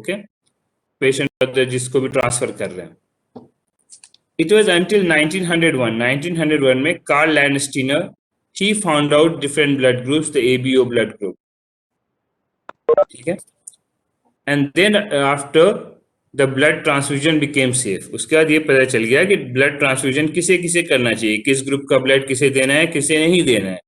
Okay, patient जिसको भी transfer कर रहे हैं। It was until 1901 में Karl Landsteiner he found out different blood groups, the ABO blood group, ठीक है, and then after the blood transfusion became safe, उसके बाद ये पता चल गया कि ब्लड ट्रांसफ्यूजन किसे किसे करना चाहिए, किस ग्रुप का ब्लड किसे देना है, किसे नहीं देना है।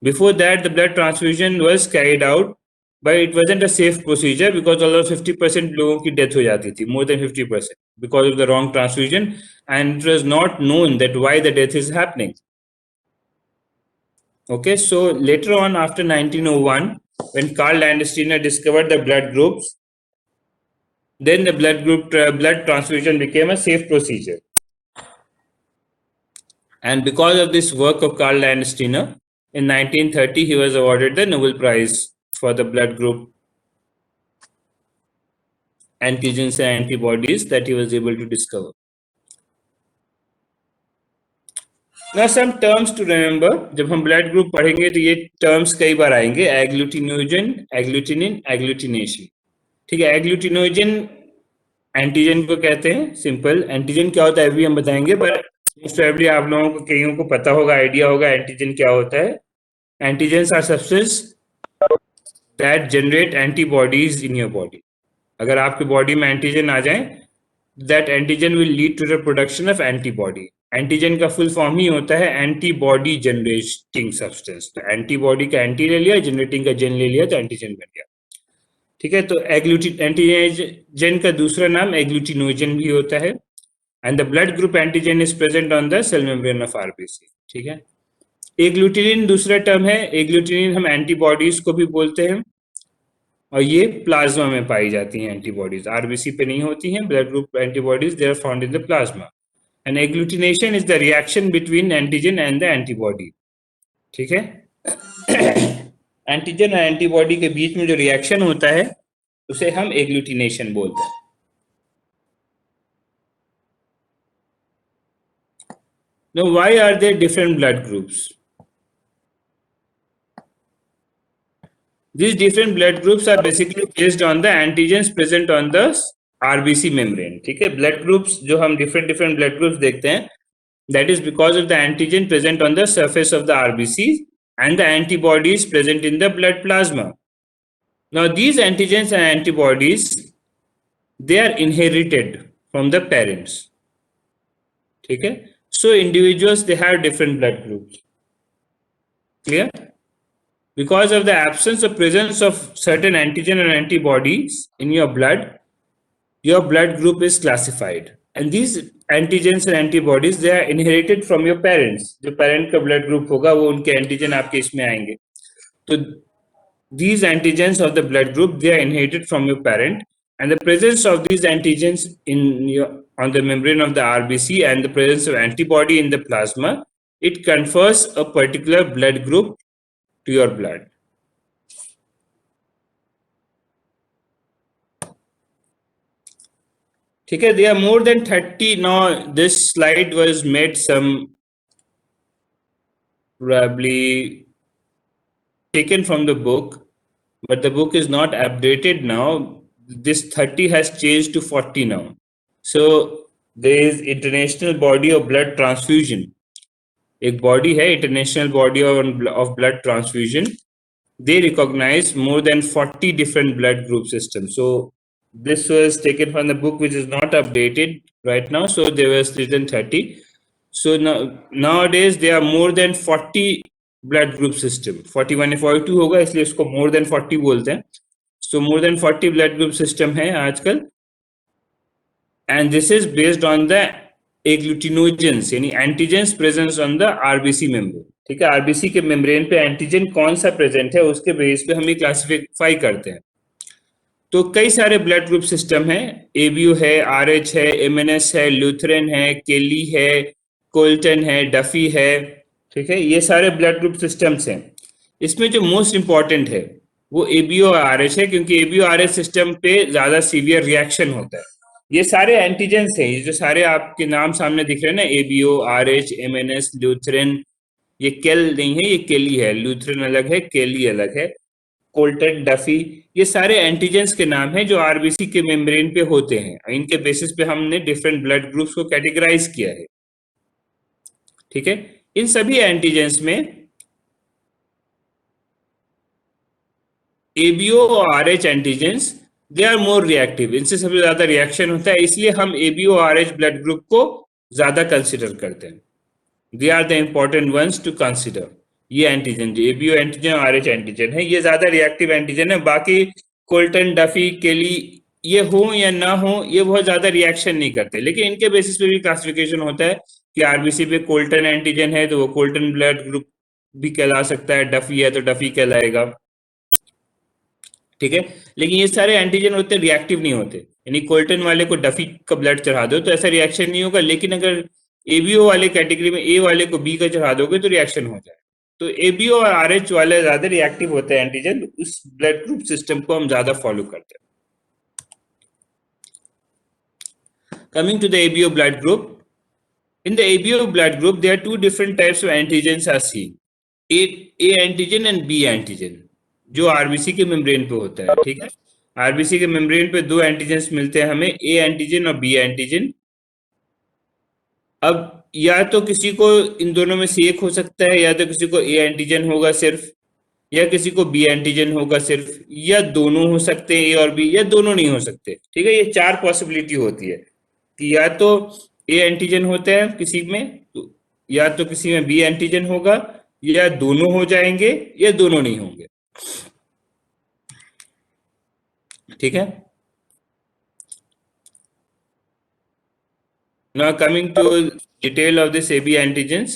Before that the blood transfusion was carried out but it wasn't a safe procedure because almost 50% लोगों की डेथ हो जाती थी, more than 50%, because of the wrong transfusion, and it was not known that why the death is happening. Okay, so later on after 1901 when Karl Landsteiner discovered the blood groups, then the blood transfusion became a safe procedure. And because of this work of Karl Landsteiner, in 1930 he was awarded the Nobel Prize for the blood group antigens and antibodies that he was able to discover. Now some terms to remember, जब हम blood group पढ़ेंगे तो ये terms कई बार आएंगे, एग्लूटिनोजन, agglutinin, agglutination, ठीक है। एग्लूटिनोजन antigen को कहते हैं, सिंपल। एंटीजन क्या होता है अभी हम बताएंगे, पर मोस्ट प्रोबेबली आप लोगों को कईयों को पता होगा, आइडिया होगा एंटीजन क्या होता है। Antigens are substance that generate antibodies in your body. अगर आपके बॉडी में एंटीजन आ जाए, that antigen will lead to the production of antibody. Antigen का फुल फॉर्म ही होता है एंटीबॉडी जनरेटिंग सब्सटेंस। तो एंटीबॉडी का एंटी ले लिया, जनरेटिंग का जेन ले लिया, तो एंटीजन बन गया, ठीक है। तो एंटीजन का दूसरा नाम एग्लूटिनोजन भी होता है। And the blood group antigen is present on the cell membrane of RBC, ठीक है। एग्लूटिनिन दूसरा टर्म है। एग्लूटिनिन हम एंटीबॉडीज को भी बोलते हैं, और ये प्लाज्मा में पाई जाती हैं एंटीबॉडीज, आरबीसी पे नहीं होती हैं। Blood group antibodies they are found in the plasma. And agglutination is the reaction between antigen and the antibody, ठीक है। एंटीजन और एंटीबॉडी के बीच में जो रिएक्शन होता है उसे हम एग्लूटिनेशन बोलते हैं। Now, why are there different blood groups? These different blood groups are basically based on the antigens present on the RBC membrane, ठीक है। blood groups जो हम different blood groups देखते हैं, that is because of the antigen present on the surface of the RBC and the antibodies present in the blood plasma. Now, these antigens and antibodies, they are inherited from the parents, ठीक है। So, individuals, they have different blood groups, clear? Because of the absence or presence of certain antigen and antibodies in your blood group is classified. And these antigens and antibodies, they are inherited from your parents. जो parent का blood group होगा वो उनके antigen आपके इसमें आएंगे। तो these antigens of the blood group, they are inherited from your parent, and the presence of these antigens on the membrane of the RBC and the presence of antibody in the plasma, it confers a particular blood group to your blood. ठीक है, there are more than 30 now. This slide was made some probably taken from the book, but the book is not updated now. This 30 has changed to 40 now. So there is International Body of Blood Transfusion. एक body है, International Body of Blood Transfusion. They recognize more than 40 different blood group systems. So this was taken from the book, which is not updated right now. So there was written 30. So nowadays there are more than 40 blood group system. 41 या 42 होगा, इसलिए इसको more than 40 बोलते हैं. So more than 40 blood group system है आजकल. And this is based on the agglutinogens, यानी antigens presence on the RBC membrane. ठीक है, आरबीसी के मेम्ब्रेन पे एंटीजन कौन सा प्रेजेंट है उसके बेस पे हम ये क्लासिफाई करते हैं। तो कई सारे ब्लड ग्रुप सिस्टम हैं, एबीओ है, आरएच है, एमएनएस है, लूथरन है, केली है, कोल्टन है, डफी है, ठीक है। ये सारे ब्लड ग्रुप सिस्टम्स हैं। इसमें जो मोस्ट इंपॉर्टेंट है वो एबीओ और आरएच है, क्योंकि एबीओ आरएच सिस्टम पे ज्यादा सीवियर रिएक्शन होता है। ये सारे एंटीजेंस हैं, ये जो सारे आपके नाम सामने दिख रहे हैं ना, एबीओ, आरएच, एमएनएस, लूथरन, ये केल नहीं है, ये केली है। लूथरन अलग है, केली अलग है। कोल्टन, डफी, ये सारे एंटीजेंस के नाम हैं जो आरबीसी के मेम्ब्रेन पे होते हैं। इनके बेसिस पे हमने डिफरेंट ब्लड ग्रुप्स को कैटेगराइज किया है। ठीक है, इन सभी एंटीजेंस में एबीओ और Rh antigens they are more reactive, इनसे सबसे ज्यादा रिएक्शन होता है, इसलिए हम एबीओ आरएच ब्लड ग्रुप को ज्यादा कंसिडर करते हैं। They are the important ones to consider. ये एंटीजन जो एबीओ एंटीजन और आरएच एंटीजन है, ये ज्यादा रिएक्टिव एंटीजन है। बाकी कोल्टन, डफी, केली, ये हो या ना हो, ये बहुत ज्यादा रिएक्शन नहीं करते, लेकिन इनके बेसिस पे भी क्लासिफिकेशन होता है कि आरबीसी पे कोल्टन एंटीजन है तो वो कोल्टन ब्लड ग्रुप भी कहला सकता है, डफी है तो डफी कहलाएगा। ठीक है, लेकिन ये सारे एंटीजन होते रिएक्टिव नहीं होते, यानी कोल्टन वाले को डफी का ब्लड चढ़ा दो तो ऐसा रिएक्शन नहीं होगा, लेकिन अगर एबीओ वाले कैटेगरी में ए वाले को बी का चढ़ा दोगे तो रिएक्शन हो जाए। तो एबीओ और आरएच वाले ज्यादा रिएक्टिव होते हैं एंटीजन, उस ब्लड ग्रुप सिस्टम को हम ज्यादा फॉलो करते हैं। Coming to the ABO blood group, in the ABO blood group there are two different types of antigens are seen, A antigen and B antigen, जो RBC के membrane पे होता है। ठीक है, आरबीसी के मेम्ब्रेन पे दो एंटीजेंस मिलते हैं हमें, ए एंटीजन और बी एंटीजन। अब या तो किसी को इन दोनों में से एक हो सकता है, या तो किसी को ए एंटीजन होगा सिर्फ, या किसी को बी एंटीजन होगा सिर्फ, या दोनों हो सकते हैं ए और बी, या दोनों नहीं हो सकते। ठीक है, ये चार पॉसिबिलिटी होती है कि या तो ए एंटीजन होते हैं किसी में, या तो किसी में बी एंटीजन होगा, या दोनों हो जाएंगे, या दोनों नहीं होंगे। ठीक है, now coming to detail of this AB antigens.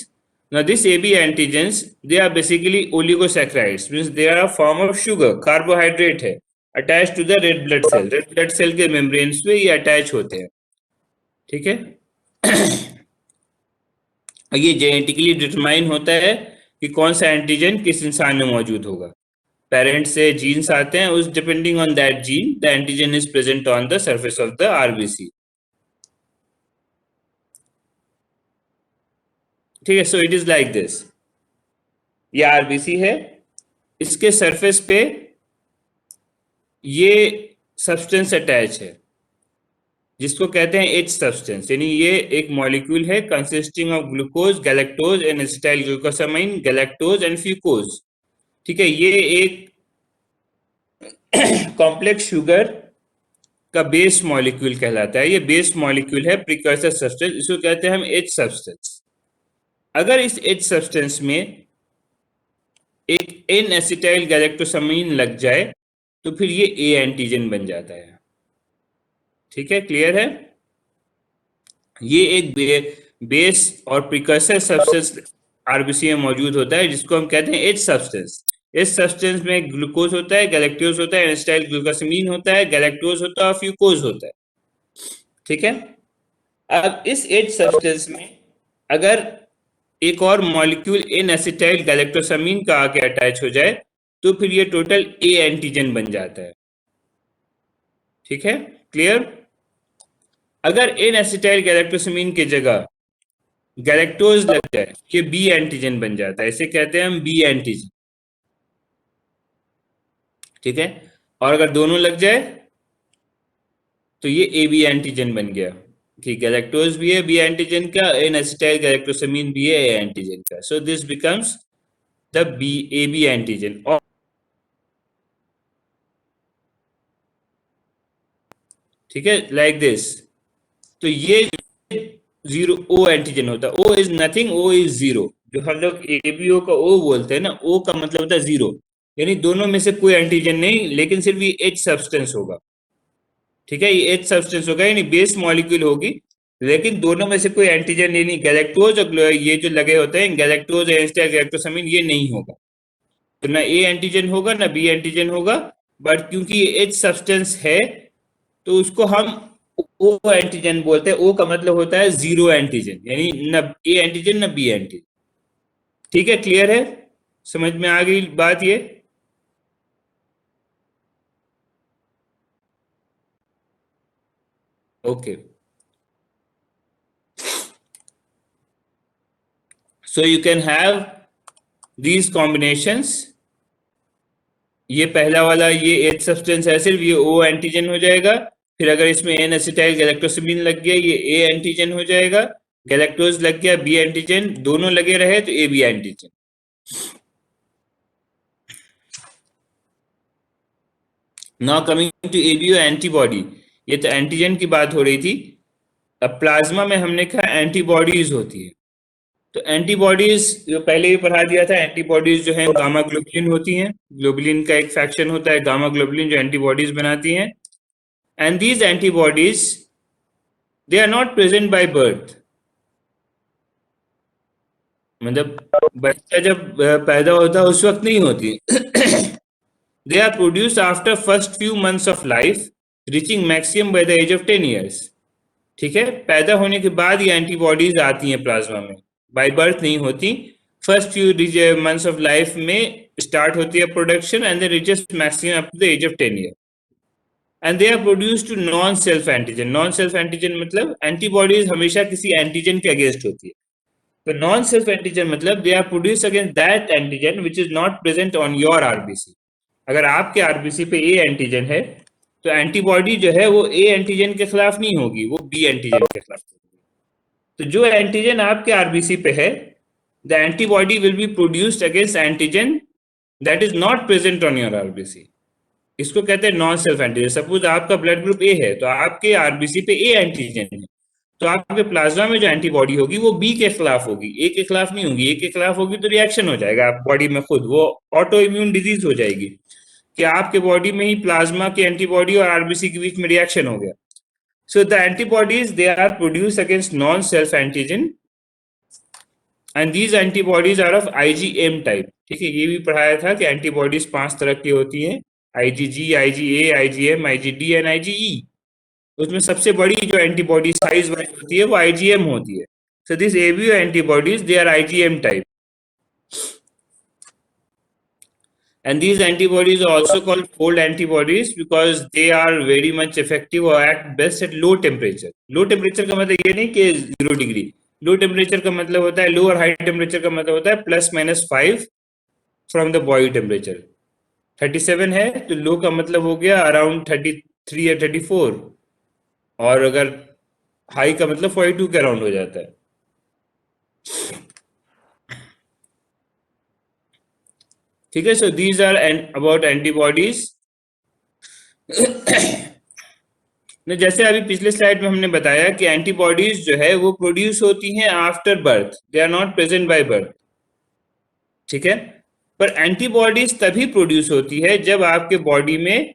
Now this AB antigens, they are basically oligosaccharides, means they are a form of sugar, carbohydrate है, attached to the red blood cell, red blood cell के membranes पे ये attach होते हैं। ठीक है, ये genetically determine होता है कि कौन सा एंटीजन किस इंसान में मौजूद होगा। पेरेंट्स से जीन्स आते हैं, उस depending on that gene the antigen is present on the surface of the RBC. ठीक है, so it is like this, ये आरबीसी है, इसके सरफेस पे ये सब्सटेंस अटैच है जिसको कहते हैं एच सब्सटेंस, यानी ये एक मॉलिक्यूल है consisting of glucose, galactose and acetyl glucosamine, galactose and fucose. ठीक है, ये एक कॉम्प्लेक्स शुगर का बेस मॉलिक्यूल कहलाता है। ये बेस मॉलिक्यूल है, प्रिकर्सर सब्सटेंस, इसको कहते हैं हम एच सब्सटेंस। अगर इस एच सब्सटेंस में एक एन एसिटाइल गैलेक्टोसामाइन लग जाए तो फिर ये ए एंटीजन बन जाता है। ठीक है, क्लियर है? ये एक बेस और प्रिकर्सर सब्सटेंस आरबीसी में मौजूद होता है जिसको हम कहते हैं एच सब्सटेंस। इस सब्सटेंस में ग्लूकोज होता है, गैलेक्टोज होता है, एसिटाइल ग्लूकोसामाइन होता है, गैलेक्टोज होता है और फ्यूकोज होता है। ठीक है, अब इस एच सब्सटेंस में अगर एक और मॉलिक्यूल एन एसिटाइल गैलेक्टोसामाइन का आके अटैच हो जाए तो फिर ये टोटल ए एंटीजन बन जाता है। ठीक है, क्लियर? अगर एन एसिटाइल गैलेक्टोसामाइन की जगह गैलेक्टोज लग जाए, ये बी एंटीजन बन जाता है, इसे कहते हैं हम बी एंटीजन। ठीक है, और अगर दोनों लग जाए तो ये ए बी एंटीजन बन गया कि गैलेक्टोज भी है बी एंटीजन का, एन एसिटाइल गैलेक्टोसामाइन भी है ए एंटीजन का। So this becomes the B A B antigen. और ठीक है, लाइक दिस। तो ये जीरो ओ एंटीजन होता है। O is nothing, O is zero. जो हम लोग एबीओ का ओ बोलते हैं ना, ओ का मतलब होता है जीरो, यानी दोनों में से कोई एंटीजन नहीं, लेकिन सिर्फ ये एच सब्सटेंस होगा। ठीक है, ये एच सब्सटेंस होगा, यानी बेस मॉलिक्यूल होगी, लेकिन दोनों में से कोई एंटीजन नहीं, गैलेक्टोज और ये जो लगे होते हैं गैलेक्टोज एसिटाइल गैलेक्टोसामाइन, ये नहीं होगा। तो ना ए एंटीजन होगा ना बी एंटीजन होगा, बट क्योंकि ये एच सब्सटेंस है तो उसको हम ओ एंटीजन बोलते हैं। ओ का मतलब होता है जीरो एंटीजन, यानी न ए एंटीजन न बी एंटीजन। ठीक है, क्लियर है? समझ में आ गई बात ये? Okay, so you can have these combinations ये पहला वाला, ये एच सब्सटेंस है सिर्फ, ये ओ एंटीजन हो जाएगा। फिर अगर इसमें एन एसिटाइल गैलेक्टोसिमीन लग गया, ये ए एंटीजन हो जाएगा। गैलेक्टोज लग गया, बी एंटीजन। दोनों लगे रहे तो A B antigen. Now coming to ABO antibody. ये तो एंटीजन की बात हो रही थी। अब प्लाज्मा में हमने कहा एंटीबॉडीज होती है। तो एंटीबॉडीज जो पहले ही पढ़ा दिया था, एंटीबॉडीज जो है गामा ग्लोबुलिन होती हैं। ग्लोबुलिन का एक फैक्शन होता है गामा ग्लोबुलिन, जो एंटीबॉडीज बनाती हैं। And these antibodies, they are not present by birth. मतलब बच्चा जब पैदा होता है उस वक्त नहीं होती। They are produced after first few months of life, reaching maximum by the age of 10 years। ठीक है, पैदा होने के बाद ये एंटीबॉडीज आती हैं प्लाज्मा में, बाय बर्थ नहीं होती। First few months of life में स्टार्ट होती है production, and then reaches maximum up to the age of 10 years। And they are produced to non self antigen. Non self antigen मतलब antibodies हमेशा किसी antigen के against होती है। तो नॉन सेल्फ एंटीजन मतलब they are produce against that antigen which is not present on your RBC. अगर आपके आरबीसी पे ए एंटीजन है, तो एंटीबॉडी जो है वो ए एंटीजन के खिलाफ नहीं होगी, वो बी एंटीजन के खिलाफ होगी। तो जो एंटीजन आपके आरबीसी पे है, the antibody will be produced against antigen that is not present on your RBC. इसको कहते हैं नॉन सेल्फ एंटीजन। सपोज आपका ब्लड ग्रुप ए है, तो आपके आरबीसी पे ए एंटीजन है, तो आपके प्लाज्मा में जो एंटीबॉडी होगी वो बी के खिलाफ होगी, ए के खिलाफ नहीं होगी। ए के खिलाफ होगी तो रिएक्शन हो जाएगा आप बॉडी में खुद, वो ऑटो इम्यून डिजीज हो जाएगी कि आपके बॉडी में ही प्लाज्मा की एंटीबॉडी और आरबीसी के बीच में रिएक्शन हो गया। So the antibodies they are produce against non self antigen, and these antibodies are of IgM type. ठीक है, ये भी पढ़ाया था कि एंटीबॉडीज 5 तरह की होती हैं, IgG, IgA, IgM, IgD and IgE. उसमें सबसे बड़ी जो एंटीबॉडी साइज वाइज होती है वो आईजीएम होती है। So this ABO antibodies they are IgM type, and these antibodies are also called cold antibodies because they are very much effective or act best at low temperature. low temperature का मतलब ये नहीं कि 0 degree. Low temperature का मतलब होता है, लो और हाई टेम्परेचर का मतलब होता है +-5 फ्रॉम द बॉडी टेम्परेचर। 37 है तो लो का मतलब हो गया अराउंड 33 या 34, और अगर हाई का मतलब 42 के अराउंड हो जाता है। ठीक है, so these are about antibodies. जैसे अभी पिछले स्लाइड में हमने बताया कि एंटीबॉडीज जो है वो प्रोड्यूस होती हैं after birth, they are not present by birth. ठीक है, पर एंटीबॉडीज तभी प्रोड्यूस होती है जब आपके बॉडी में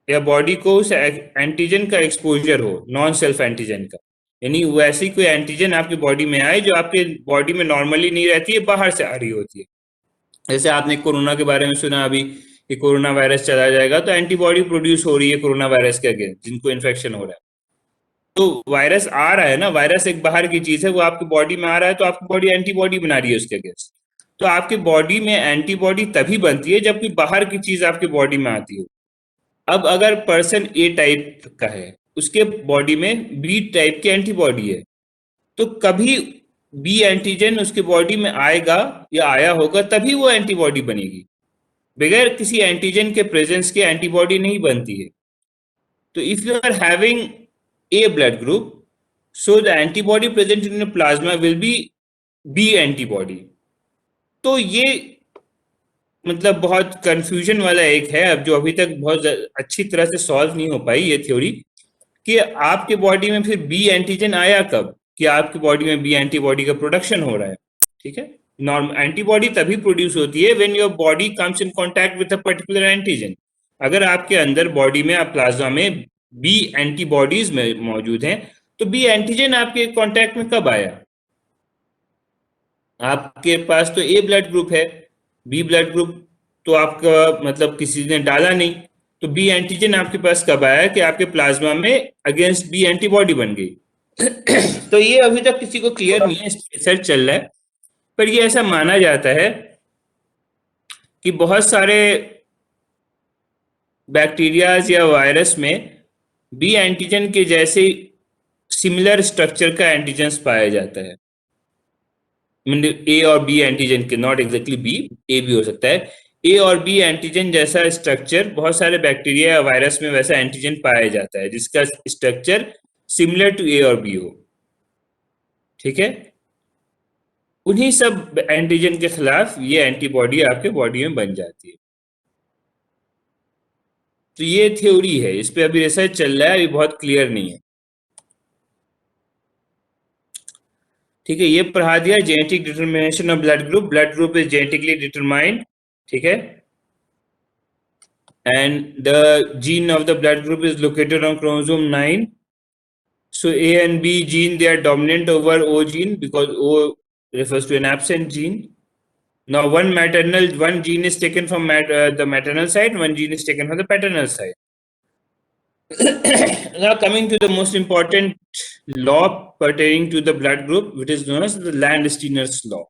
या बॉडी को उस एंटीजन का एक्सपोजर हो, नॉन सेल्फ एंटीजन का। यानी वैसी कोई एंटीजन आपकी बॉडी में आए जो आपके बॉडी में नॉर्मली नहीं रहती है, बाहर से आ रही होती है। जैसे आपने कोरोना के बारे में सुना अभी कि कोरोना वायरस चला जाएगा, तो एंटीबॉडी प्रोड्यूस हो रही है कोरोना वायरस के अगेंस्ट जिनको इन्फेक्शन हो रहा है। तो वायरस आ रहा है ना, वायरस एक बाहर की चीज है, वो आपकी बॉडी में आ रहा है, तो आपकी बॉडी एंटीबॉडी बना रही है उसके अगेंस्ट। तो आपकी बॉडी में एंटीबॉडी तभी बनती है जब कोई बाहर की चीज आपकी बॉडी में आती हो। अब अगर पर्सन ए टाइप का है, उसके बॉडी में बी टाइप की एंटीबॉडी है, तो कभी बी एंटीजन उसके बॉडी में आएगा या आया होगा तभी वो एंटीबॉडी बनेगी। बगैर किसी एंटीजन के प्रेजेंस के एंटीबॉडी नहीं बनती है। तो if you are having A blood group, so the antibody present in plasma will be B antibody. तो ये मतलब बहुत कंफ्यूजन वाला एक है, अब जो अभी तक बहुत अच्छी तरह से सॉल्व नहीं हो पाई ये थ्योरी, कि आपके बॉडी में फिर बी एंटीजन आया कब, कि आपकी बॉडी में बी एंटीबॉडी का प्रोडक्शन हो रहा है। ठीक है, नॉर्मल एंटीबॉडी तभी प्रोड्यूस होती है when your body comes in contact with a particular antigen. अगर आपके अंदर बॉडी में, आप प्लाज्मा में बी एंटीबॉडीज में मौजूद हैं, तो बी एंटीजन आपके कांटेक्ट में कब आया? आपके पास तो ए ब्लड ग्रुप है, बी ब्लड ग्रुप तो आपका मतलब किसी ने डाला नहीं, तो बी एंटीजन आपके पास कब आया कि आपके प्लाज्मा में अगेंस्ट बी एंटीबॉडी बन गई। तो ये अभी तक किसी को क्लियर नहीं है, रिसर्च चल रहा है, पर ये ऐसा माना जाता है कि बहुत सारे बैक्टीरियाज या वायरस में बी एंटीजन के जैसे सिमिलर स्ट्रक्चर का एंटीजन पाया जाता है। ए और बी एंटीजन के, नॉट एग्जैक्टली बी, ए भी हो सकता है। ए और बी एंटीजन जैसा स्ट्रक्चर बहुत सारे बैक्टीरिया या वायरस में वैसा एंटीजन पाया जाता है जिसका स्ट्रक्चर सिमिलर टू ए और बी हो। ठीक है, उन्हीं सब एंटीजन के खिलाफ ये एंटीबॉडी आपके बॉडी में बन जाती है। तो ये थ्योरी है, इस पे अभी रिसर्च चल रहा है, अभी बहुत क्लियर नहीं है। ठीक है, ये पढ़ा दिया genetic determination of blood group. Blood group is genetically determined. ठीक है, and the gene of the blood group is located on chromosome 9. So A and B gene, they are dominant over O gene because O refers to an absent gene. Now one gene is taken from the maternal side, one gene is taken from the paternal side. Now coming to the most important law pertaining to the blood group, which is known as the Landsteiner's law.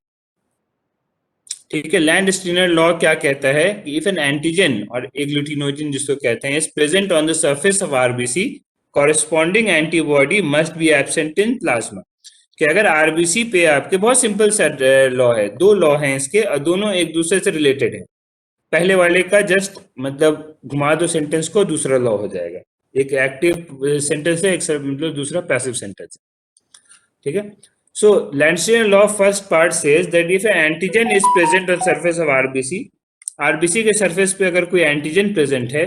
ठीक है, Landsteiner law क्या कहता है कि if an antigen और एग्लूटिनोजन जिसको कहते हैं is present on the surface of RBC, corresponding antibody must be absent in plasma. कि अगर आरबीसी पे आपके बहुत सिंपल सा लॉ है, दो लॉ हैं इसके और दोनों एक दूसरे से रिलेटेड है। पहले वाले का जस्ट मतलब घुमा दो सेंटेंस को, दूसरा लॉ हो जाएगा। एक एक्टिव सेंटेंस है, एक मतलब दूसरा पैसिव सेंटेंस है। ठीक है, so Landsteiner law first part says that if an antigen is present on surface of RBC के सरफेस पे अगर कोई एंटीजन प्रेजेंट है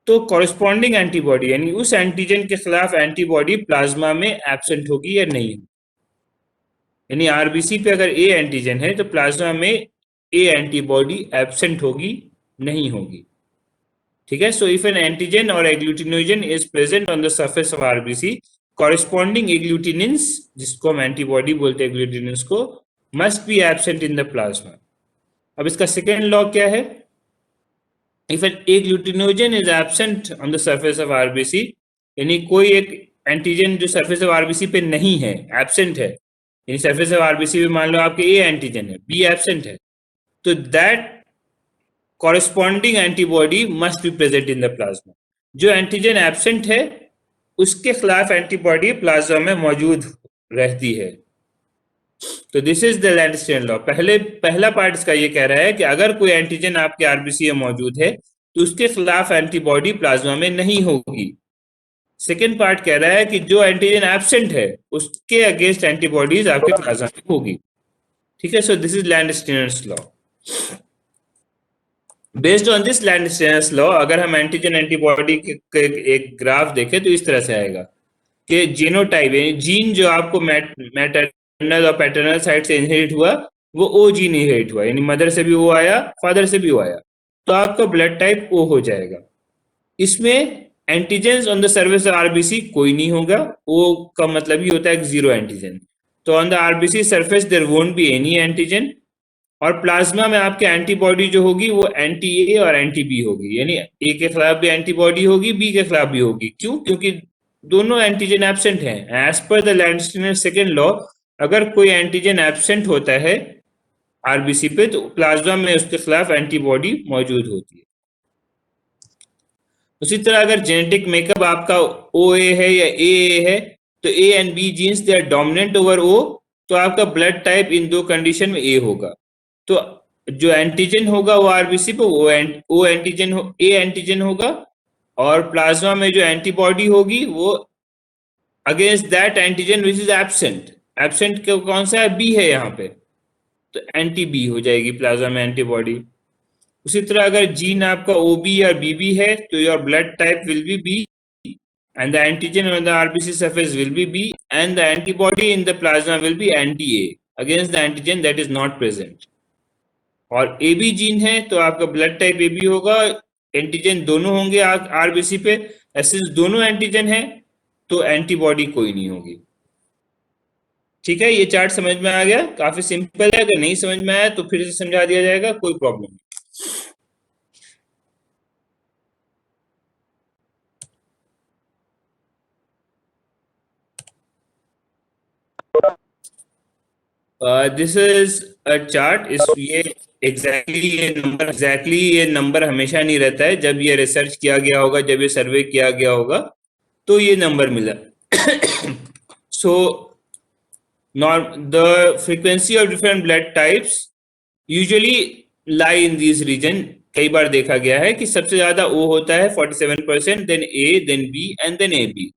तो कॉरेस्पॉन्डिंग एंटीबॉडी यानी उस एंटीजन के खिलाफ एंटीबॉडी प्लाज्मा में एब्सेंट होगी या नहीं। यानी आरबीसी पे अगर ए एंटीजन है तो प्लाज्मा में ए एंटीबॉडी एब्सेंट होगी, नहीं होगी। ठीक है, सो इफ एन एंटीजन और agglutinogen is present on the surface of RBC, corresponding agglutinins, जिसको हम एंटीबॉडी बोलते हैं एग्लूटिनिन्स को, must be absent in the plasma. अब इसका सेकेंड लॉ क्या है? If an agglutinogen is absent on the surface of RBC, यानी कोई एक एंटीजन जो सरफेस ऑफ आरबीसी पे नहीं है, एब्सेंट है, यानी सरफेस ऑफ आरबीसी पे मान लो आपके ए एंटीजन है, बी एब्सेंट है, तो that corresponding antibody must be present in the plasma. जो एंटीजन एब्सेंट है उसके खिलाफ एंटीबॉडी प्लाज्मा में मौजूद रहती है। तो this is the Landsteiner law. पहला पार्ट इसका ये कह रहा है कि अगर कोई एंटीजन आपके आरबीसी में मौजूद है तो उसके खिलाफ एंटीबॉडी प्लाज्मा में नहीं होगी। सेकेंड पार्ट कह रहा है कि जो एंटीजन एब्सेंट है उसके अगेंस्ट एंटीबॉडीज आपके प्लाज्मा में होगी। ठीक है, so this is Landsteiner's law. Based on this Landsteiner's law, अगर हम एंटीजन एंटीबॉडी के एक ग्राफ देखें तो इस तरह से आएगा कि जीनोटाइप यानी जीन जो आपको मैटरनल और पैटर्नल साइड से इनहेरिट हुआ वो ओ जीन इनहेरिट हुआ, यानी मदर से भी वो आया, फादर से भी वो आया, तो आपका ब्लड टाइप ओ हो जाएगा। इसमें antigen on the surface of RBC कोई नहीं होगा, ओ का मतलब ही होता है जीरो एंटीजन। तो on the RBC surface there won't be any antigen, और प्लाज्मा में आपके एंटीबॉडी जो होगी वो एंटी ए और एंटी बी होगी, यानी ए के खिलाफ भी एंटीबॉडी होगी, बी के खिलाफ भी होगी। क्यों? क्योंकि दोनों एंटीजन एब्सेंट हैं। As per the Landsteiner second law, अगर कोई एंटीजन एब्सेंट होता है आरबीसी पे तो प्लाज्मा में उसके खिलाफ एंटीबॉडी मौजूद होती है। उसी तरह अगर जेनेटिक मेकअप आपका ओ ए है या ए है तो A and B genes they are dominant over O, तो आपका ब्लड टाइप इन दो कंडीशन में ए होगा। तो जो एंटीजन होगा वो आरबीसी पे वो ओ एंटीजन ए एंटीजन होगा, और प्लाज्मा में जो एंटीबॉडी होगी वो against that antigen which is absent. Absent कौन सा है? बी है यहाँ पे, तो एंटी बी हो जाएगी प्लाज्मा में एंटीबॉडी। उसी तरह अगर जीन आपका ओबी या बीबी है तो your blood type will be B and the antigen on the RBC surface will be B and the antibody in the plasma will be anti-A against the antigen that is not present। और AB gene है तो आपका blood type AB होगा, antigen दोनों होंगे RBC पे, ऐसे दोनों एंटीजन है तो एंटीबॉडी कोई नहीं होगी। ठीक है, ये चार्ट समझ में आ गया? काफी सिंपल है, अगर नहीं समझ में आया तो फिर से समझा दिया जाएगा, कोई प्रॉब्लम नहीं। This is a chart. इस ये एग्जैक्टली ये नंबर हमेशा नहीं रहता है। जब ये रिसर्च किया गया होगा, जब ये सर्वे किया गया होगा तो ये नंबर मिला। So the frequency of different blood types, usually lie in this region. कई बार देखा गया है कि सबसे ज्यादा ओ होता है 47%, then A, then B and then A B.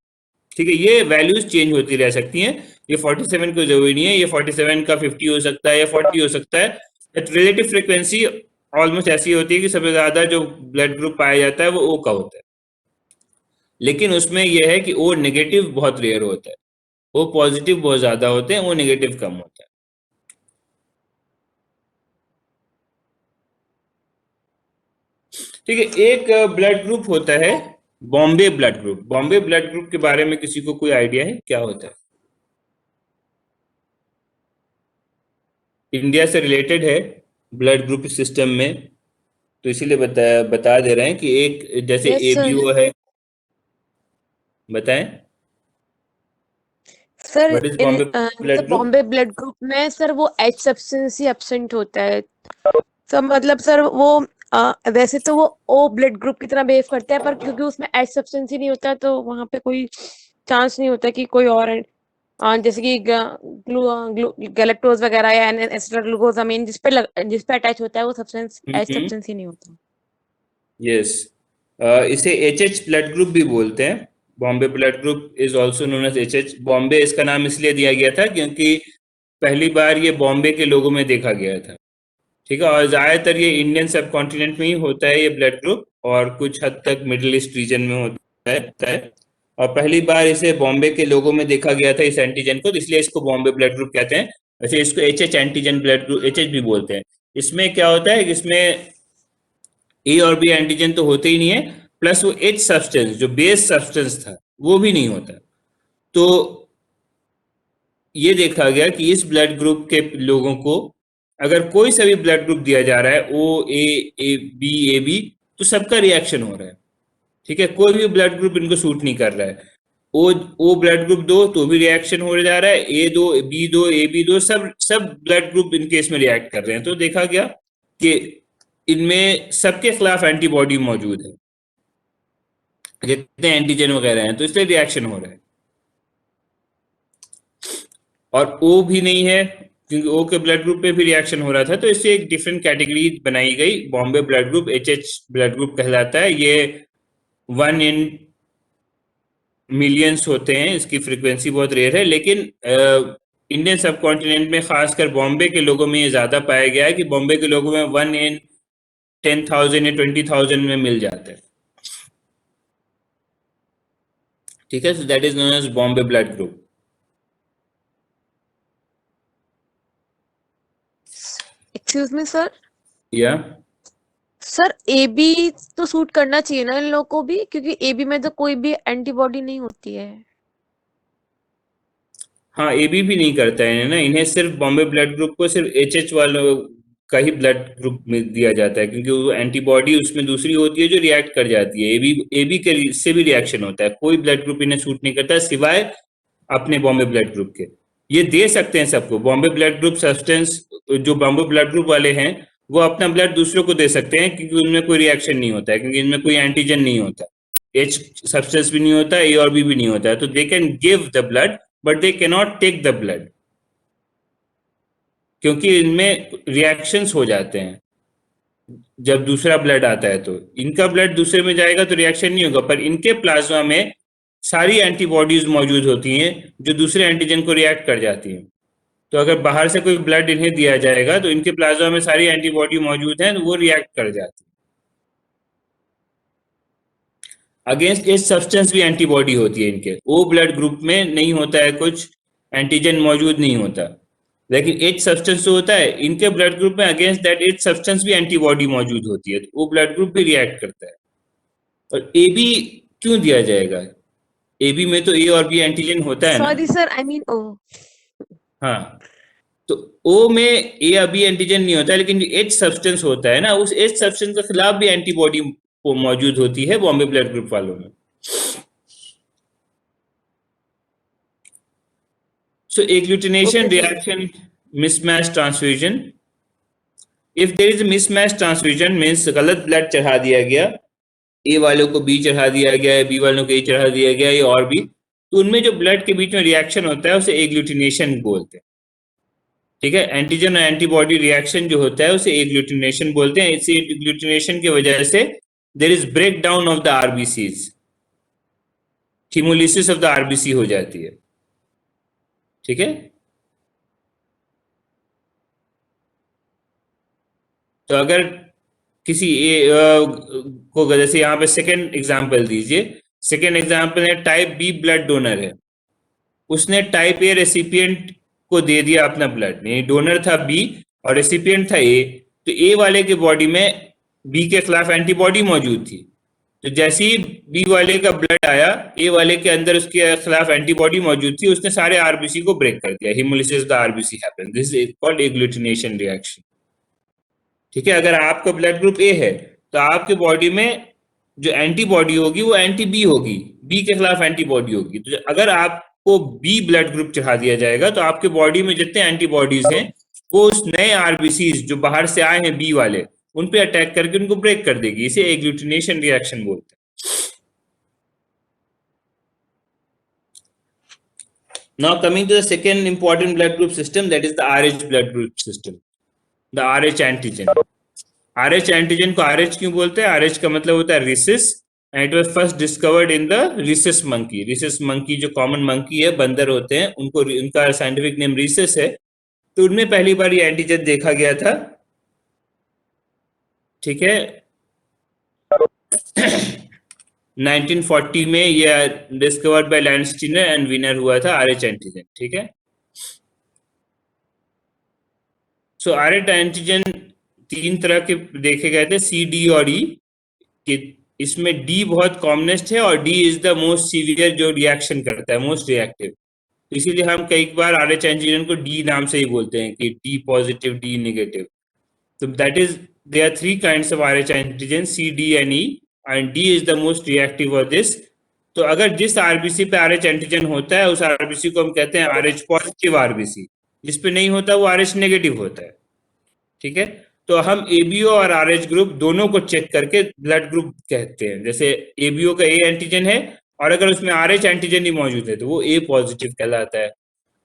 ठीक है, ये वैल्यूज चेंज होती रह सकती हैं, ये 47 को जरूरी नहीं है, ये 47 का 50 हो सकता है या 40 हो सकता है। रिलेटिव फ्रिक्वेंसी ऑलमोस्ट ऐसी होती है कि सबसे ज्यादा जो ब्लड ग्रुप पाया जाता है वो ओ का होता है, लेकिन उसमें यह है कि ओ नेगेटिव बहुत रेयर होता है, ओ पॉजिटिव बहुत ज्यादा होते हैं, ओ नेगेटिव कम होता है। ठीक है, एक ब्लड ग्रुप होता है Bombay blood group. Bombay blood group के बारे में किसी को कोई आइडिया है क्या होता है? इंडिया से रिलेटेड है ब्लड ग्रुप सिस्टम में, तो इसीलिए बता दे रहे हैं कि एक जैसे यस सर। एबीओ है। बताएं, sir what is in Bombay मतलब blood group? Bombay blood group में सर वो एच सब्सटेंस ही एब्सेंट होता है। सर मतलब सर वो वैसे तो वो ओ ब्लड ग्रुप की तरह बिहेव करता है, पर क्योंकि उसमें एच सब्सटेंस ही नहीं होता तो वहां पे कोई चांस नहीं होता कि कोई और जैसे कि गैलेक्टोज वगैरह या एसिटाइलग्लूकोसामीन जिस पे अटैच होता है वो सब्सटेंस एच हम्म, सब्सटेंस ही नहीं होता। यस। इसे एच एच ब्लड ग्रुप भी बोलते हैं। Bombay blood group is also known as H H. Bombay इसका नाम इसलिए दिया गया था क्योंकि पहली बार ये बॉम्बे के लोगों में देखा गया था। ठीक है, और ज्यादातर ये इंडियन सब कॉन्टिनेंट में ही होता है ये ब्लड ग्रुप, और कुछ हद तक मिडिल ईस्ट रीजन में होता है। और पहली बार इसे बॉम्बे के लोगों में देखा गया था इस एंटीजन को, तो इसलिए इसको बॉम्बे ब्लड ग्रुप कहते हैं। वैसे इसको H H antigen blood group, H H भी बोलते हैं। इसमें क्या होता है कि इसमें ए और बी एंटीजन तो होते ही नहीं है, प्लस वो एच सब्सटेंस जो बेस सब्सटेंस था वो भी नहीं होता। तो ये देखा गया कि इस ब्लड ग्रुप के लोगों को अगर कोई सा भी ब्लड ग्रुप दिया जा रहा है, ओ ए बी, तो सबका रिएक्शन हो रहा है। ठीक है, कोई भी ब्लड ग्रुप इनको सूट नहीं कर रहा है। ओ ब्लड ग्रुप दो तो भी रिएक्शन हो जा रहा है, ए दो, बी दो, ए बी दो, सब सब ब्लड ग्रुप इनके इसमें रिएक्ट कर रहे हैं। तो देखा गया कि इनमें सबके खिलाफ एंटीबॉडी मौजूद है, जितने एंटीजन वगैरह हैं, तो इसलिए रिएक्शन हो रहा है। और ओ भी नहीं है क्योंकि ओ के ब्लड ग्रुप पे भी रिएक्शन हो रहा था, तो इससे एक डिफरेंट कैटेगरी बनाई गई, Bombay blood group, H H blood group कहलाता है। ये 1 in millions होते हैं, इसकी फ्रीक्वेंसी बहुत रेयर है, लेकिन इंडियन सब कॉन्टिनेंट में खासकर बॉम्बे के लोगों में ये ज्यादा पाया गया है कि बॉम्बे के लोगों में 1 in 10,000 या 20,000 में मिल जाता है। ठीक है, so that is known as Bombay blood group. Excuse me sir. या सर ए बी तो सूट करना चाहिए ना इन लोगों को भी, क्योंकि ए बी में तो कोई भी एंटीबॉडी नहीं होती है। हाँ, एबी भी नहीं करता है ना, इन्हें सिर्फ बॉम्बे ब्लड ग्रुप को सिर्फ एच एच वालों का ही ब्लड ग्रुप में दिया जाता है, क्योंकि वो एंटीबॉडी उसमें दूसरी होती है जो रिएक्ट कर जाती है। एबी के से भी रिएक्शन होता है, कोई ब्लड ग्रुप इन्हें सूट नहीं करता सिवाय अपने बॉम्बे ब्लड ग्रुप के। ये दे सकते हैं सबको, बॉम्बे ब्लड ग्रुप सब्सटेंस जो बॉम्बे ब्लड ग्रुप वाले हैं वो अपना ब्लड दूसरों को दे सकते हैं, क्योंकि उनमें कोई रिएक्शन नहीं होता है, क्योंकि इनमें कोई एंटीजन नहीं होता, एच सब्सटेंस भी नहीं होता, ए और बी भी नहीं होता है, तो they can give the blood but they cannot take the blood, क्योंकि इनमें रिएक्शंस हो जाते हैं। जब दूसरा ब्लड आता है तो इनका ब्लड दूसरे में जाएगा तो रिएक्शन नहीं होगा, पर इनके प्लाज्मा में सारी एंटीबॉडीज मौजूद होती हैं जो दूसरे एंटीजन को रिएक्ट कर जाती हैं। तो अगर बाहर से कोई ब्लड इन्हें दिया जाएगा तो इनके प्लाज्मा में सारी एंटीबॉडी मौजूद हैं, तो वो रिएक्ट कर जाती है। अगेंस्ट एच सब्सटेंस भी एंटीबॉडी होती है इनके, ओ ब्लड ग्रुप में नहीं होता है, कुछ एंटीजन मौजूद नहीं होता, लेकिन एच सब्सटेंस जो होता है इनके ब्लड ग्रुप में अगेंस्ट दैट एच सब्सटेंस भी एंटीबॉडी मौजूद होती है, तो वो ब्लड ग्रुप भी रिएक्ट करता है। और ए बी क्यों दिया जाएगा? ए बी में तो ए और बी एंटीजन होता है ना। Sorry sir, I mean oh. हाँ, तो ओ में ए या बी एंटीजन नहीं होता है, लेकिन जो एच सब्सटेंस होता है ना, उस एच सब्सटेंस के खिलाफ भी एंटीबॉडी मौजूद होती है बॉम्बे ब्लड ग्रुप वालों में। So agglutination okay sir. reaction mismatch transfusion. If there is a mismatch transfusion means गलत ब्लड चढ़ा दिया गया, ए वालों को बी चढ़ा दिया गया है, बी वालों को ए चढ़ा दिया गया है, और भी, तो उनमें जो ब्लड के बीच में रिएक्शन होता है उसे एग्लूटिनेशन बोलते हैं। ठीक है, एंटीजन और एंटीबॉडी रिएक्शन जो होता है उसे एग्लूटिनेशन बोलते हैं। इसी एग्लूटिनेशन की वजह से there is break down of the RBCs, haemolysis of the RBC हो जाती है। ठीक है, तो अगर किसी को, जैसे यहाँ पे सेकेंड एग्जांपल दीजिए, सेकेंड एग्जांपल है टाइप बी ब्लड डोनर है, उसने टाइप ए रेसिपिएंट को दे दिया अपना ब्लड, यानी डोनर था बी और रेसिपिएंट था ए, तो ए वाले के बॉडी में बी के खिलाफ एंटीबॉडी मौजूद थी, तो जैसे ही बी वाले का ब्लड आया, ए वाले के अंदर उसके खिलाफ एंटीबॉडी मौजूद थी, उसने सारे आरबीसी को ब्रेक कर दिया, haemolysis the RBC happens, this is called agglutination reaction. ठीक है, अगर आपका ब्लड ग्रुप ए है तो आपके बॉडी में जो एंटीबॉडी होगी वो एंटी बी होगी, बी के खिलाफ एंटीबॉडी होगी। तो अगर आपको बी ब्लड ग्रुप चढ़ा दिया जाएगा तो आपके बॉडी में जितने एंटीबॉडीज हैं वो उस नए आरबीसीज जो बाहर से आए हैं बी वाले, उन पे अटैक करके उनको ब्रेक कर देगी। इसे एग्लूटिनेशन रिएक्शन बोलते हैं। Now coming to the second important blood group system, that is the RH blood group system, the RH antigen. RH antigen को RH क्यों बोलते हैं? RH का मतलब होता है rhesus, and it was first discovered in the rhesus monkey. Rhesus monkey जो common monkey है, बंदर होते हैं, उनको उनका साइंटिफिक नेम रिसिस है, तो उनमें पहली बार ये एंटीजन देखा गया था। ठीक है, 1940 में ये discovered by Landsteiner and winner हुआ था RH एंटीजन। ठीक है, सो RH एंटीजन तीन तरह के देखे गए थे, सी, डी और ई, कि इसमें डी बहुत कॉमनेस्ट है और D is the most severe, जो रिएक्शन करता है, मोस्ट रिएक्टिव। इसीलिए हम कई बार RH एंटीजन को डी नाम से ही बोलते हैं कि डी पॉजिटिव, डी नेगेटिव। तो that is, there are three kinds of RH antigen, C, D and E, and D is the most reactive of this. तो अगर जिस आरबीसी पे RH एंटीजन होता है उस आरबीसी को हम कहते हैं RH पॉजिटिव आरबीसी, जिस पे नहीं होता वो RH नेगेटिव होता है। ठीक है, तो हम एबीओ और आरएच ग्रुप दोनों को चेक करके ब्लड ग्रुप कहते हैं। जैसे एबीओ का ए एंटीजन है और अगर उसमें आरएच एंटीजन ही मौजूद है तो वो ए पॉजिटिव कहलाता है,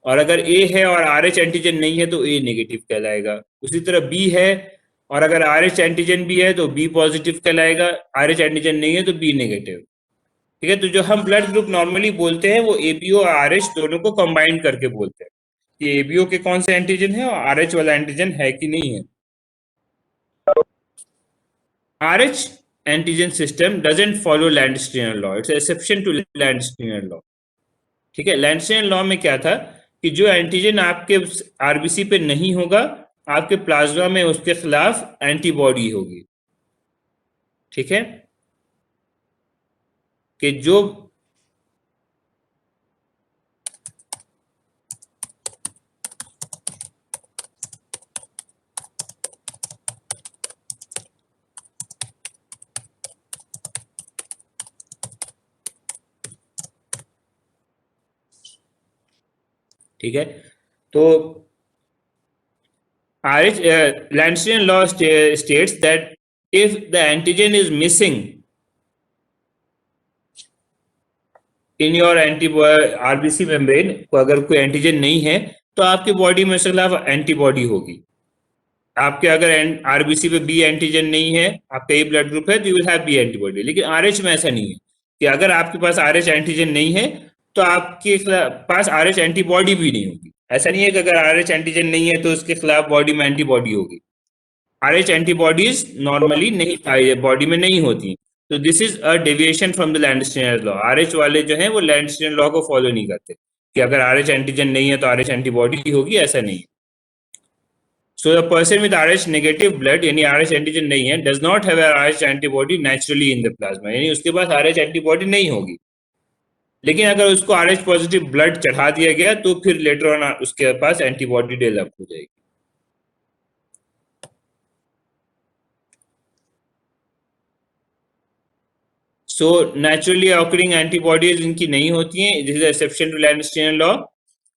और अगर ए है और आरएच एंटीजन नहीं है तो ए नेगेटिव कहलाएगा। उसी तरह बी है और अगर आरएच एंटीजन भी है तो बी पॉजिटिव कहलाएगा, आरएच एंटीजन नहीं है तो बी नेगेटिव। ठीक है, तो जो हम ब्लड ग्रुप नॉर्मली बोलते हैं वो एबीओ और आरएच दोनों को कंबाइन करके बोलते हैं कि एबीओ के कौन से एंटीजन है और आरएच वाला एंटीजन है कि नहीं है। RH antigen system doesn't follow Landsteiner law. It's an exception to Landsteiner law. ठीक है, लैंडस्टीनर लॉ में क्या था कि जो एंटीजन आपके आरबीसी पे नहीं होगा, आपके प्लाज्मा में उसके खिलाफ एंटीबॉडी होगी। ठीक है, कि जो ठीक है, तो RH Landsteiner law states that if the antigen is missing in your RBC membrane, को अगर कोई एंटीजन नहीं है तो आपके बॉडी में उसके खिलाफ एंटीबॉडी होगी। आपके अगर आरबीसी पे बी एंटीजन नहीं है, आपका ए ब्लड ग्रुप है, तो you will have B antibody. लेकिन आरएच में ऐसा नहीं है कि अगर आपके पास आरएच एंटीजन नहीं है तो आपके पास आरएच एंटीबॉडी भी नहीं होगी। ऐसा नहीं है कि अगर आरएच एंटीजन नहीं है तो उसके खिलाफ बॉडी में एंटीबॉडी होगी। आरएच एंटीबॉडीज नॉर्मली नहीं बॉडी में नहीं होती। तो this is a deviation from the Landsteiner law. RH वाले जो हैं वो लैंडस्टीनर लॉ को फॉलो नहीं करते कि अगर आरएच एंटीजन नहीं है तो आरएच एंटीबॉडी होगी, ऐसा नहीं है। So a person with RH negative blood, यानी RH एंटीजन नहीं है, does not have a RH antibody naturally in the plasma, यानी उसके पास RH एंटीबॉडी नहीं होगी। लेकिन अगर उसको RH पॉजिटिव ब्लड चढ़ा दिया गया तो फिर लेटर ऑन उसके पास एंटीबॉडी डेवलप हो जाएगी। सो नेचुरली ऑकरिंग एंटीबॉडीज इनकी नहीं होती हैं, this is exception to Landsteiner law.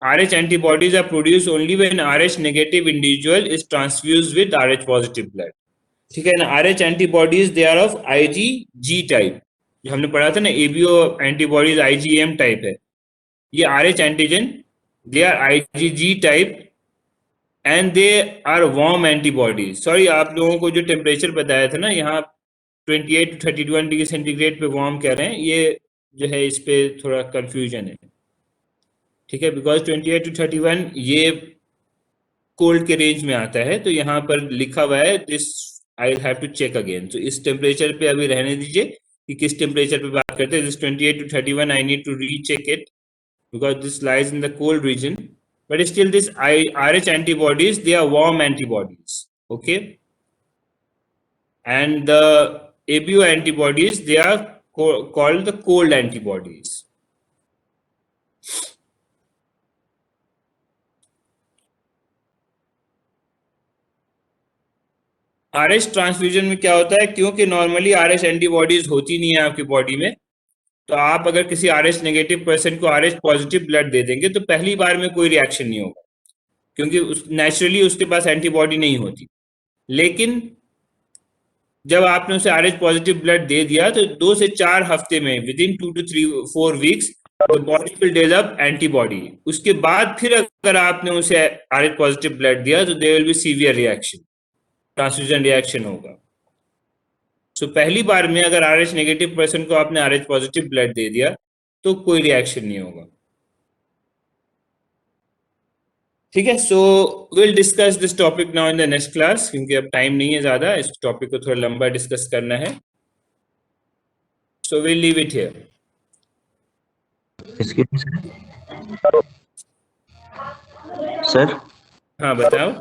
RH antibodies are produced only when RH negative individual is transfused with RH positive blood. ठीक है ना, RH antibodies they are of IgG type, जो हमने पढ़ा था ना, एबीओ एंटीबॉडीज IgM टाइप है। ये RH antigen they are IgG type and they are warm antibodies. Sorry, आप लोगों को जो टेम्परेचर बताया था ना, यहाँ 28 to 31 डिग्री सेंटीग्रेड पे वार्म कह रहे हैं, ये जो है इस पे थोड़ा कंफ्यूजन है, ठीक है, बिकॉज 28 to 31 ये कोल्ड के रेंज में आता है, तो यहाँ पर लिखा हुआ है this I have to check again. तो इस टेम्परेचर पे अभी रहने दीजिए कि किस टेम्परेचर पे बात करते हैं। This 28 to 31 I need to recheck it because this lies in the cold region, but still this RH antibodies, they are warm antibodies, okay, and the ABO antibodies, they are called the cold antibodies. RH transfusion में क्या होता है, क्योंकि normally RH antibodies होती नहीं है आपकी body में, तो आप अगर किसी RH नेगेटिव पर्सन को RH पॉजिटिव ब्लड दे देंगे तो पहली बार में कोई रिएक्शन नहीं होगा, क्योंकि नेचुरली उसके पास एंटीबॉडी नहीं होती। लेकिन जब आपने उसे RH पॉजिटिव ब्लड दे दिया तो 2 से 4 हफ्ते में, with in 2 to 4 weeks, the body will develop antibody. उसके बाद फिर अगर आपने उसे RH पॉजिटिव ब्लड दिया तो there will be severe reaction, transfusion reaction होगा। सो पहली बार में अगर RH नेगेटिव पर्सन को आपने RH पॉजिटिव ब्लड दे दिया तो कोई रिएक्शन नहीं होगा, ठीक है। So will discuss this topic now in the next class, क्योंकि अब टाइम नहीं है ज्यादा, इस टॉपिक को थोड़ा लंबा डिस्कस करना है। So will leave it here. Sir हाँ बताओ।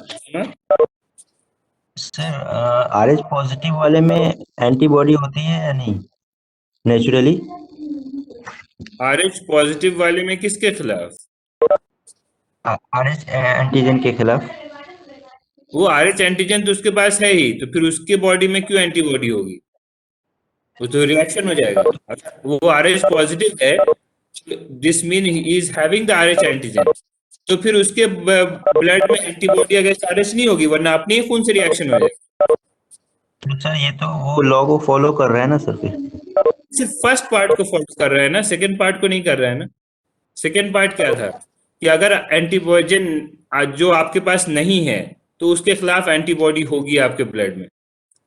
सर RH पॉजिटिव वाले में एंटीबॉडी होती है या नहीं नेचुरली? RH पॉजिटिव वाले में किसके खिलाफ? RH एंटीजन के खिलाफ। वो RH एंटीजन तो उसके पास है ही, तो फिर उसके बॉडी में क्यों एंटीबॉडी होगी? वो तो रिएक्शन हो जाएगा। वो RH पॉजिटिव है, this mean he is having the RH antigen, तो फिर उसके ब्लड में एंटीबॉडी अगेंस्ट RH नहीं होगी, वरना अपने ही खून से रिएक्शन हो जाएगा। तो सर ये तो वो लॉ को फॉलो कर रहा है ना सर, फिर सिर्फ फर्स्ट पार्ट को फॉलो कर रहा है ना, सेकंड पार्ट को नहीं कर रहा है ना। सेकंड पार्ट क्या था कि अगर एंटीबॉजन जो आपके पास नहीं है तो उसके खिलाफ एंटीबॉडी होगी आपके ब्लड में।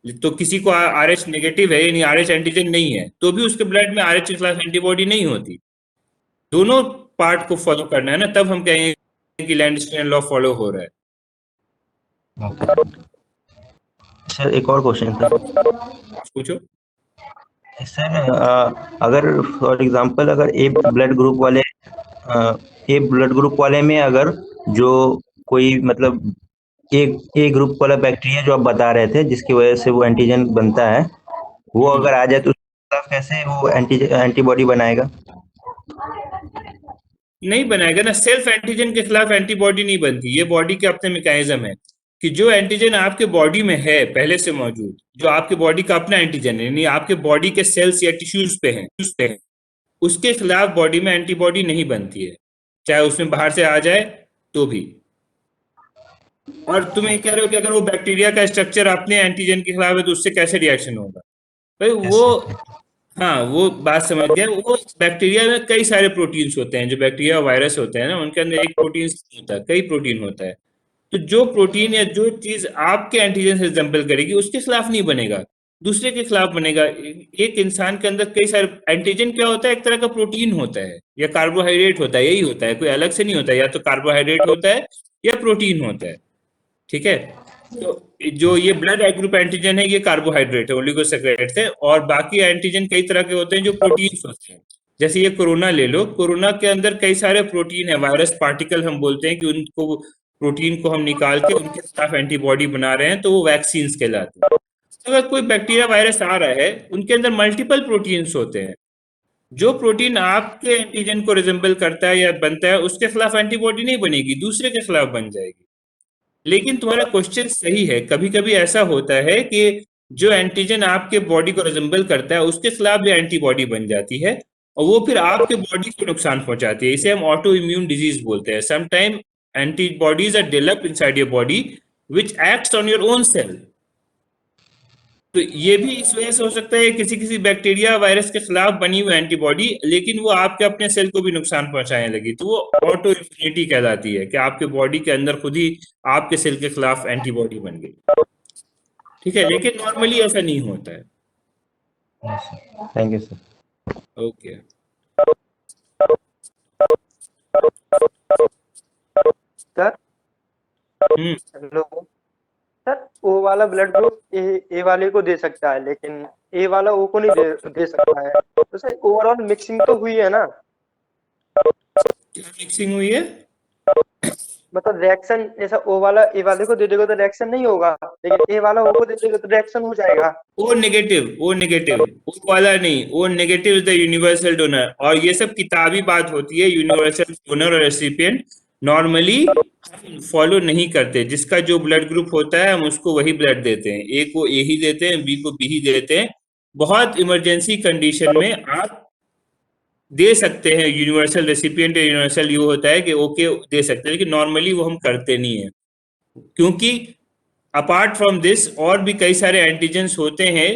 तो किसी को RH नेगेटिव है यानी RH एंटीजन नहीं है तो भी उसके ब्लड में RH के खिलाफ एंटीबॉडी नहीं होती। दोनों पार्ट को फॉलो करना है ना, तब हम कहेंगे कि लैंडस्टेन लॉ फॉलो हो रहा है। सर एक और क्वेश्चन सर, पूछो। सर अगर फॉर एग्जांपल अगर ए ब्लड ग्रुप वाले में अगर जो कोई मतलब ए ग्रुप वाला बैक्टीरिया जो आप बता रहे थे जिसकी वजह से वो एंटीजन बनता है, वो अगर आ जाए तो उसके खिलाफ कैसे वो एंटीबॉडी बनाएगा? नहीं बनाएगा ना, सेल्फ एंटीजन के खिलाफ एंटीबॉडी नहीं बनती। ये बॉडी के अपने मैकेनिज्म है कि जो एंटीजन आपके बॉडी में है पहले से मौजूद, जो आपके बॉडी का अपना एंटीजन है यानी आपके बॉडी के सेल्स या टिश्यूज पे है, उसके खिलाफ बॉडी में एंटीबॉडी नहीं बनती है, चाहे उसमें बाहर से आ जाए तो भी। और तुम ये कह रहे हो कि अगर वो बैक्टीरिया का स्ट्रक्चर अपने एंटीजन के खिलाफ है तो उससे कैसे रिएक्शन होगा? भाई वो, हाँ वो बात समझ गया। वो बैक्टीरिया में कई सारे प्रोटीन्स होते हैं, जो बैक्टीरिया वायरस होते हैं ना, उनके अंदर एक प्रोटीन होता है, कई प्रोटीन होता है। तो जो प्रोटीन या जो चीज आपके एंटीजन से रिजेंबल करेगी उसके खिलाफ नहीं बनेगा, दूसरे के खिलाफ बनेगा। एक इंसान के अंदर कई सारे एंटीजन क्या होता है, एक तरह का प्रोटीन होता है या कार्बोहाइड्रेट होता है, यही होता है, कोई अलग से नहीं होता है। या तो कार्बोहाइड्रेट होता है या प्रोटीन होता है, ठीक है। तो जो ये ब्लड ग्रुप एंटीजन है ये कार्बोहाइड्रेट है, ओलिगोसैकेराइड्स है, और बाकी एंटीजन कई तरह के होते हैं जो प्रोटीन्स होते हैं। जैसे ये कोरोना ले लो, कोरोना के अंदर कई सारे प्रोटीन है, वायरस पार्टिकल हम बोलते हैं कि उनको प्रोटीन को हम निकाल के उनके खिलाफ एंटीबॉडी बना रहे हैं, तो वो वैक्सीन्स कहलाते हैं। अगर कोई बैक्टीरिया वायरस आ रहा है, उनके अंदर मल्टीपल प्रोटीन्स होते हैं, जो प्रोटीन आपके एंटीजन को रिजेंबल करता है या बनता है उसके खिलाफ एंटीबॉडी नहीं बनेगी, दूसरे के खिलाफ बन जाएगी। लेकिन तुम्हारा क्वेश्चन सही है, कभी कभी ऐसा होता है कि जो एंटीजन आपके बॉडी को रिजेंबल करता है उसके खिलाफ भी एंटीबॉडी बन जाती है और वो फिर आपके बॉडी को नुकसान पहुंचाती है। इसे हम ऑटो इम्यून डिजीज बोलते हैं। Sometime antibodies are developed inside your body which acts on your own cell. तो ये भी इस वजह से हो सकता है किसी किसी बैक्टीरिया वायरस के खिलाफ बनी हुई एंटीबॉडी, लेकिन वो आपके अपने सेल को भी नुकसान पहुंचाने लगी, तो वो ऑटो इम्यूनिटी कहलाती है कि आपके बॉडी के अंदर खुद ही आपके सेल के खिलाफ एंटीबॉडी बन गई। ठीक है, लेकिन नॉर्मली ऐसा नहीं होता है। Thank you sir. Okay. Sir hmm. Hello sir, O वाला ब्लड ग्रुप ए वाले को दे सकता है, लेकिन ए वाला ओ को नहीं दे सकता है। तो सर ओवरऑल मिक्सिंग तो हुई है ना? क्या मिक्सिंग हुई है? मतलब रिएक्शन ऐसा ओ वाला ए वाले को दे देगा तो रिएक्शन नहीं होगा, लेकिन ए वाला ओ को दे देगा तो रिएक्शन हो जाएगा। O negative, O negative, O वाला नहीं, O negative is the universal donor. और ये सब किताबी बात होती है, यूनिवर्सल डोनर और रेसिपिएंट नॉर्मली फॉलो नहीं करते। जिसका जो ब्लड ग्रुप होता है हम उसको वही ब्लड देते हैं, ए को ए ही देते हैं, बी को बी ही देते हैं। बहुत इमरजेंसी कंडीशन में आप दे सकते हैं, यूनिवर्सल रेसिपिएंट या यूनिवर्सल यू होता है कि ओके दे सकते हैं, लेकिन नॉर्मली वो हम करते नहीं है, क्योंकि अपार्ट फ्रॉम दिस और भी कई सारे एंटीजेंस होते हैं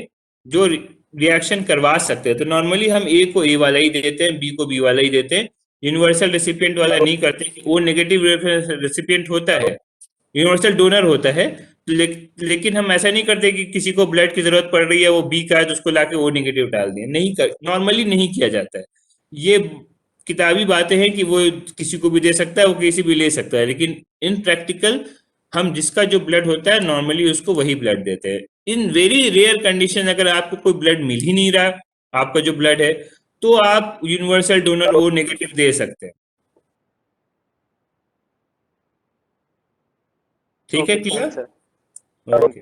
जो रिएक्शन करवा सकते हैं। तो नॉर्मली हम ए को ए वाला ही देते हैं, बी को बी वाला ही देते हैं, यूनिवर्सल रेसिपिएंट वाला नहीं करते। वो नेगेटिव रेसिपिएंट होता है, यूनिवर्सल डोनर होता है, तो लेकिन हम ऐसा नहीं करते कि किसी को ब्लड की जरूरत पड़ रही है, वो बी का है तो उसको लाके ओ नेगेटिव डाल दिया, नहीं कर, नॉर्मली नहीं किया जाता है। ये किताबी बातें हैं कि वो किसी को भी दे सकता है, वो किसी भी ले सकता है, लेकिन इन प्रैक्टिकल हम जिसका जो ब्लड होता है नॉर्मली उसको वही ब्लड देते हैं। इन वेरी रेयर कंडीशन अगर आपको कोई ब्लड मिल ही नहीं रहा, आपका जो ब्लड है, तो आप यूनिवर्सल डोनर ओ नेगेटिव दे सकते हैं। ठीक है, ओके क्लियर? सर। ओके।